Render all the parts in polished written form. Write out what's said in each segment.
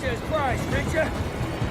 Jesus Christ, Reacher!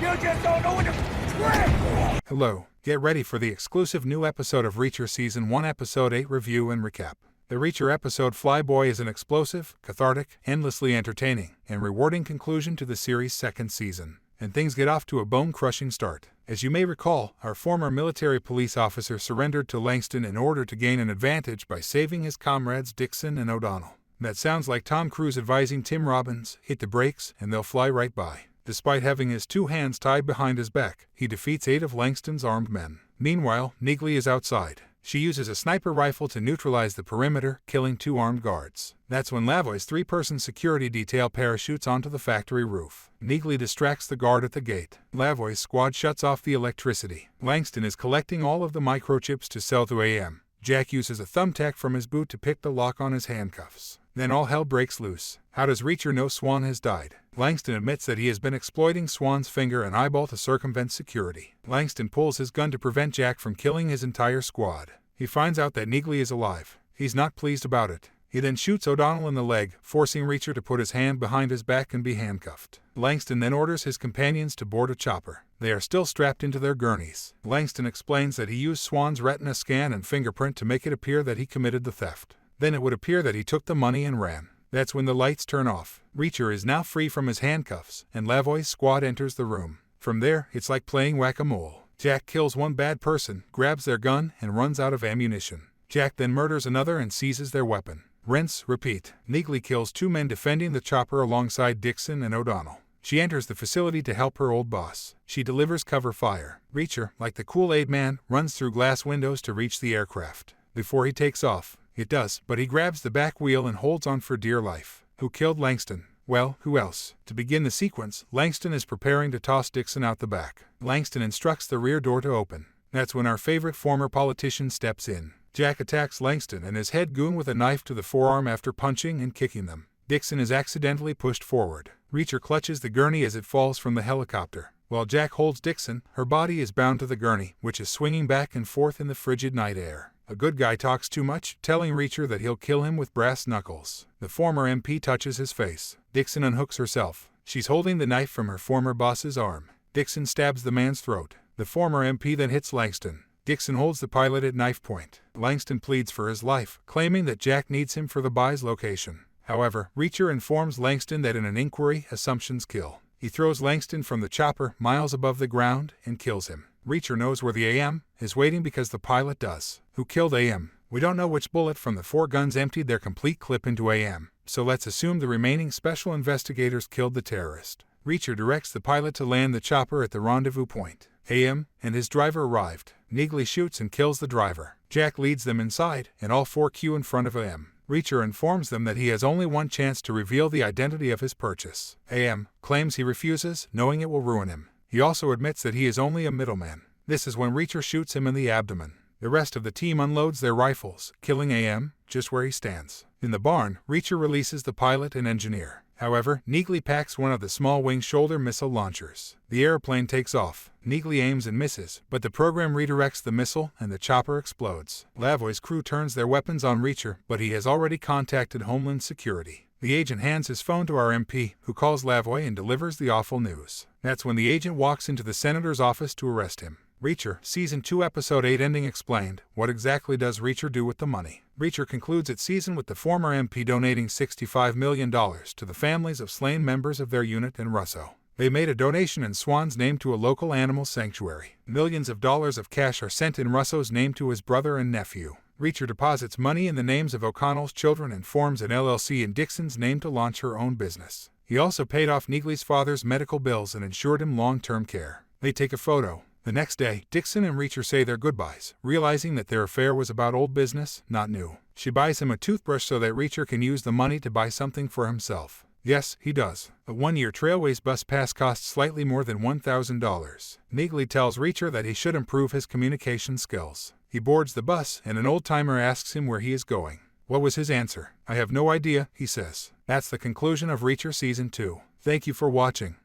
You just don't know when to quit! Hello, get ready for the exclusive new episode of Reacher Season 1 Episode 8 review and recap. The Reacher episode Flyboy is an explosive, cathartic, endlessly entertaining, and rewarding conclusion to the series' second season. And things get off to a bone-crushing start. As you may recall, our former military police officer surrendered to Langston in order to gain an advantage by saving his comrades Dixon and O'Donnell. That sounds like Tom Cruise advising Tim Robbins, hit the brakes and they'll fly right by. Despite having his two hands tied behind his back, he defeats 8 of Langston's armed men. Meanwhile, Neagley is outside. She uses a sniper rifle to neutralize the perimeter, killing 2 armed guards. That's when Lavoie's 3-person security detail parachutes onto the factory roof. Neagley distracts the guard at the gate. Lavoie's squad shuts off the electricity. Langston is collecting all of the microchips to sell to AM. Jack uses a thumbtack from his boot to pick the lock on his handcuffs. Then all hell breaks loose. How does Reacher know Swan has died? Langston admits that he has been exploiting Swan's finger and eyeball to circumvent security. Langston pulls his gun to prevent Jack from killing his entire squad. He finds out that Neagley is alive. He's not pleased about it. He then shoots O'Donnell in the leg, forcing Reacher to put his hand behind his back and be handcuffed. Langston then orders his companions to board a chopper. They are still strapped into their gurneys. Langston explains that he used Swan's retina scan and fingerprint to make it appear that he committed the theft. Then it would appear that he took the money and ran. That's when the lights turn off. Reacher is now free from his handcuffs, and Lavoie's squad enters the room. From there, it's like playing whack-a-mole. Jack kills one bad person, grabs their gun, and runs out of ammunition. Jack then murders another and seizes their weapon. Rinse, repeat. Neagley kills 2 men defending the chopper alongside Dixon and O'Donnell. She enters the facility to help her old boss. She delivers cover fire. Reacher, like the Kool-Aid man, runs through glass windows to reach the aircraft. Before he takes off, it does, but he grabs the back wheel and holds on for dear life. Who killed Langston? Well, who else? To begin the sequence, Langston is preparing to toss Dixon out the back. Langston instructs the rear door to open. That's when our favorite former politician steps in. Jack attacks Langston and his head goon with a knife to the forearm after punching and kicking them. Dixon is accidentally pushed forward. Reacher clutches the gurney as it falls from the helicopter. While Jack holds Dixon, her body is bound to the gurney, which is swinging back and forth in the frigid night air. A good guy talks too much, telling Reacher that he'll kill him with brass knuckles. The former MP touches his face. Dixon unhooks herself. She's holding the knife from her former boss's arm. Dixon stabs the man's throat. The former MP then hits Langston. Dixon holds the pilot at knife point. Langston pleads for his life, claiming that Jack needs him for the buy's location. However, Reacher informs Langston that in an inquiry, assumptions kill. He throws Langston from the chopper miles above the ground and kills him. Reacher knows where the AM is waiting because the pilot does. Who killed AM? We don't know which bullet from the 4 guns emptied their complete clip into AM, so let's assume the remaining special investigators killed the terrorist. Reacher directs the pilot to land the chopper at the rendezvous point. AM and his driver arrived. Neagley shoots and kills the driver. Jack leads them inside, and all 4 queue in front of AM. Reacher informs them that he has only one chance to reveal the identity of his purchase. AM claims he refuses, knowing it will ruin him. He also admits that he is only a middleman. This is when Reacher shoots him in the abdomen. The rest of the team unloads their rifles, killing AM just where he stands. In the barn, Reacher releases the pilot and engineer. However, Neagley packs one of the small-wing shoulder missile launchers. The airplane takes off. Neagley aims and misses, but the program redirects the missile and the chopper explodes. Lavoie's crew turns their weapons on Reacher, but he has already contacted Homeland Security. The agent hands his phone to our MP, who calls Lavoie and delivers the awful news. That's when the agent walks into the senator's office to arrest him. Reacher, Season 2 Episode 8 ending explained. What exactly does Reacher do with the money? Reacher concludes its season with the former MP donating $65 million to the families of slain members of their unit in Russo. They made a donation in Swan's name to a local animal sanctuary. Millions of dollars of cash are sent in Russo's name to his brother and nephew. Reacher deposits money in the names of O'Connell's children and forms an LLC in Dixon's name to launch her own business. He also paid off Neagley's father's medical bills and ensured him long-term care. They take a photo. The next day, Dixon and Reacher say their goodbyes, realizing that their affair was about old business, not new. She buys him a toothbrush so that Reacher can use the money to buy something for himself. Yes, he does. A 1-year Trailways bus pass costs slightly more than $1,000. Neagley tells Reacher that he should improve his communication skills. He boards the bus, and an old-timer asks him where he is going. What was his answer? I have no idea, he says. That's the conclusion of Reacher Season 2. Thank you for watching.